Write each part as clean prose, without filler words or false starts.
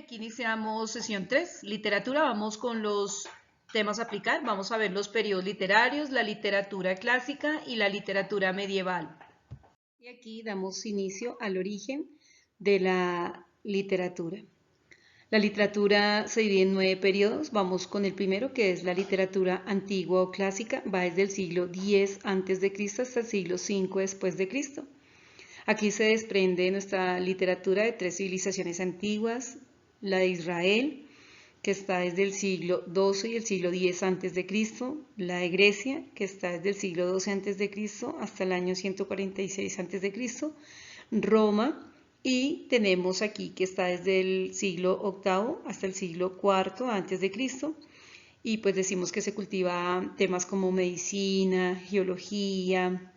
aquí iniciamos sesión 3, literatura. Vamos con los temas a aplicar. Vamos a ver los periodos literarios, la literatura clásica y la literatura medieval. Y aquí damos inicio al origen de la literatura. La literatura se divide en 9 periodos. Vamos con el primero, que es la literatura antigua o clásica. Va desde el siglo X a.C. hasta el siglo V después de Cristo. Aquí se desprende nuestra literatura de 3 civilizaciones antiguas: la de Israel, que está desde el siglo XII y el siglo X a.C., la de Grecia, que está desde el siglo XII a.C. hasta el año 146 a.C., Roma, y tenemos aquí que está desde el siglo VIII hasta el siglo IV a.C., y pues decimos que se cultiva temas como medicina, geología,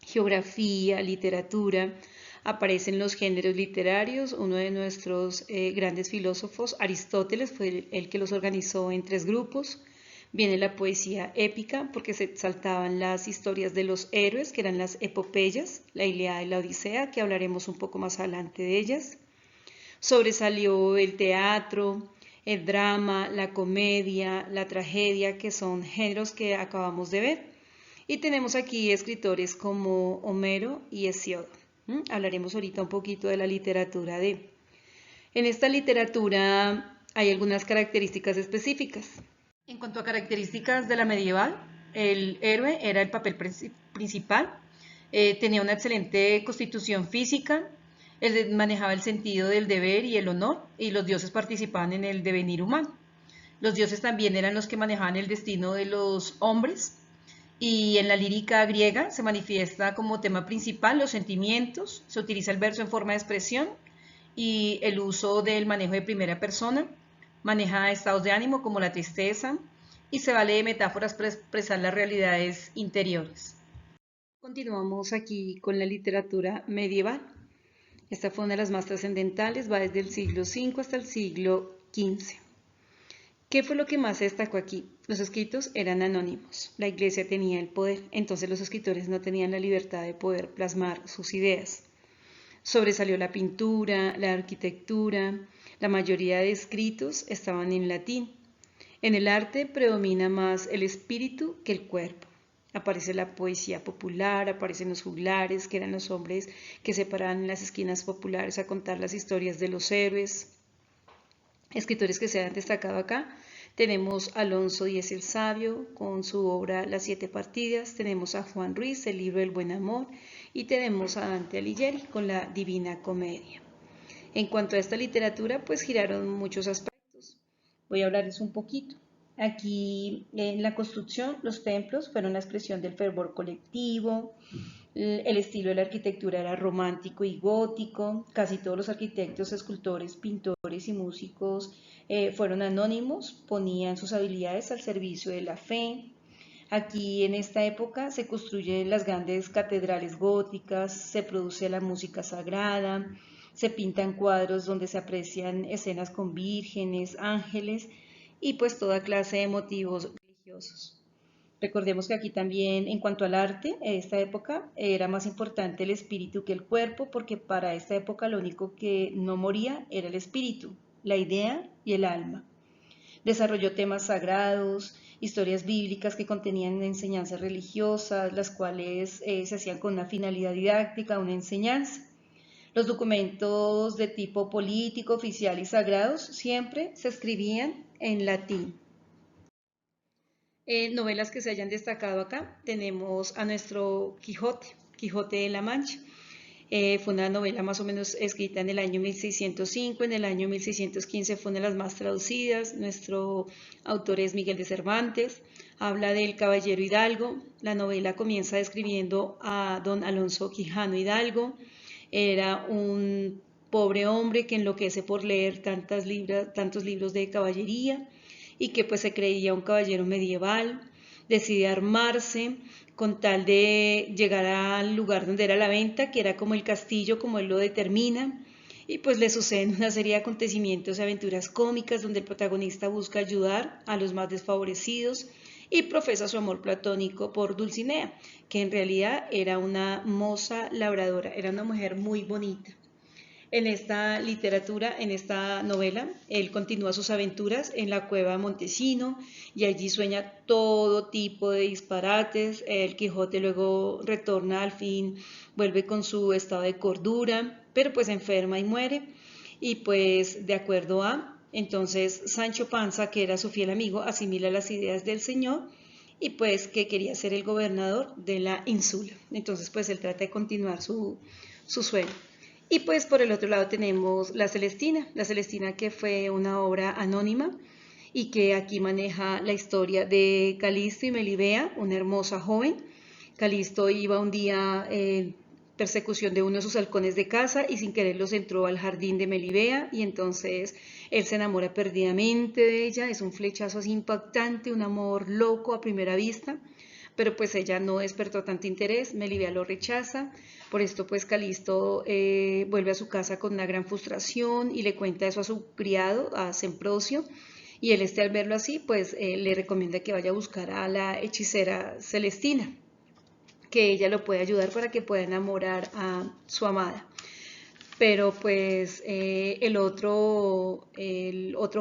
geografía, literatura. Aparecen los géneros literarios. Uno de nuestros grandes filósofos, Aristóteles, fue el que los organizó en 3 grupos. Viene la poesía épica, porque se exaltaban las historias de los héroes, que eran las epopeyas, la Ilíada y la Odisea, que hablaremos un poco más adelante de ellas. Sobresalió el teatro, el drama, la comedia, la tragedia, que son géneros que acabamos de ver. Y tenemos aquí escritores como Homero y Hesíodo. Hablaremos ahorita un poquito de la literatura de. En esta literatura hay algunas características específicas. En cuanto a características de la medieval, el héroe era el papel principal, tenía una excelente constitución física, él manejaba el sentido del deber y el honor, y los dioses participaban en el devenir humano. Los dioses también eran los que manejaban el destino de los hombres. Y en la lírica griega se manifiesta como tema principal los sentimientos, se utiliza el verso en forma de expresión y el uso del manejo de primera persona, maneja estados de ánimo como la tristeza y se vale de metáforas para expresar las realidades interiores. Continuamos aquí con la literatura medieval. Esta fue una de las más trascendentales, va desde el siglo V hasta el siglo XV. ¿Qué fue lo que más se destacó aquí? Los escritos eran anónimos, la iglesia tenía el poder, entonces los escritores no tenían la libertad de poder plasmar sus ideas. Sobresalió la pintura, la arquitectura, la mayoría de escritos estaban en latín. En el arte predomina más el espíritu que el cuerpo. Aparece la poesía popular, aparecen los juglares, que eran los hombres que se paraban en las esquinas populares a contar las historias de los héroes. Escritores que se han destacado acá, tenemos a Alonso Díez el Sabio con su obra Las 7 partidas, tenemos a Juan Ruiz, el libro del buen amor, y tenemos a Dante Alighieri con la Divina Comedia. En cuanto a esta literatura, pues giraron muchos aspectos. Voy a hablarles un poquito. Aquí en la construcción, los templos fueron la expresión del fervor colectivo. El estilo de la arquitectura era romántico y gótico. Casi todos los arquitectos, escultores, pintores y músicos fueron anónimos, ponían sus habilidades al servicio de la fe. Aquí en esta época se construyen las grandes catedrales góticas, se produce la música sagrada, se pintan cuadros donde se aprecian escenas con vírgenes, ángeles y pues toda clase de motivos religiosos. Recordemos que aquí también, en cuanto al arte, en esta época era más importante el espíritu que el cuerpo, porque para esta época lo único que no moría era el espíritu, la idea y el alma. Desarrolló temas sagrados, historias bíblicas que contenían enseñanzas religiosas, las cuales se hacían con una finalidad didáctica, una enseñanza. Los documentos de tipo político, oficial y sagrados siempre se escribían en latín. Novelas que se hayan destacado acá, tenemos a nuestro Quijote, Quijote de la Mancha. Fue una novela más o menos escrita en el año 1605, en el año 1615 fue una de las más traducidas. Nuestro autor es Miguel de Cervantes, habla del caballero Hidalgo. La novela comienza describiendo a don Alonso Quijano Hidalgo. Era un pobre hombre que enloquece por leer tantos libros de caballería y que pues se creía un caballero medieval, decide armarse con tal de llegar al lugar donde era la venta, que era como el castillo, como él lo determina, y pues le suceden una serie de acontecimientos y aventuras cómicas donde el protagonista busca ayudar a los más desfavorecidos y profesa su amor platónico por Dulcinea, que en realidad era una moza labradora, era una mujer muy bonita. En esta literatura, en esta novela, él continúa sus aventuras en la cueva de Montesino y allí sueña todo tipo de disparates. El Quijote luego retorna al fin, vuelve con su estado de cordura, pero pues enferma y muere. Y pues de acuerdo a, entonces Sancho Panza, que era su fiel amigo, asimila las ideas del señor y pues que quería ser el gobernador de la ínsula. Entonces pues él trata de continuar su sueño. Y pues por el otro lado tenemos La Celestina que fue una obra anónima y que aquí maneja la historia de Calisto y Melibea, una hermosa joven. Calisto iba un día en persecución de uno de sus halcones de caza y sin querer los entró al jardín de Melibea y entonces él se enamora perdidamente de ella, es un flechazo así impactante, un amor loco a primera vista, pero pues ella no despertó tanto interés, Melibea lo rechaza, por esto pues Calisto vuelve a su casa con una gran frustración y le cuenta eso a su criado, a Semprocio, y él al verlo así pues le recomienda que vaya a buscar a la hechicera Celestina, que ella lo puede ayudar para que pueda enamorar a su amada. Pero pues el otro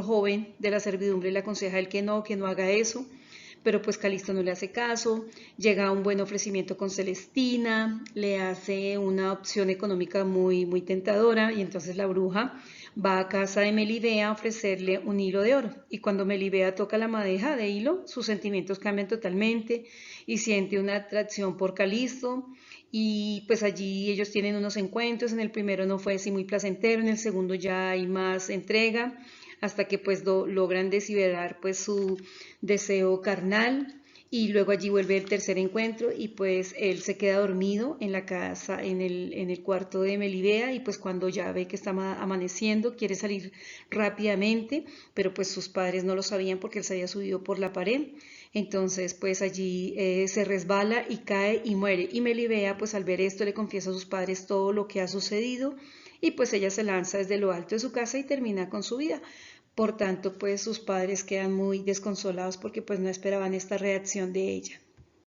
joven de la servidumbre le aconseja a él que no haga eso, pero pues Calisto no le hace caso, llega a un buen ofrecimiento con Celestina, le hace una opción económica muy, muy tentadora y entonces la bruja va a casa de Melibea a ofrecerle un hilo de oro y cuando Melibea toca la madeja de hilo, sus sentimientos cambian totalmente y siente una atracción por Calisto y pues allí ellos tienen unos encuentros, en el primero no fue así muy placentero, en el segundo ya hay más entrega, hasta que pues logran desiderar pues su deseo carnal y luego allí vuelve el tercer encuentro y pues él se queda dormido en la casa, en el cuarto de Melibea y pues cuando ya ve que está amaneciendo quiere salir rápidamente, pero pues sus padres no lo sabían porque él se había subido por la pared. Entonces, pues allí se resbala y cae y muere. Y Melibea, pues al ver esto, le confiesa a sus padres todo lo que ha sucedido y pues ella se lanza desde lo alto de su casa y termina con su vida. Por tanto, pues sus padres quedan muy desconsolados porque pues no esperaban esta reacción de ella.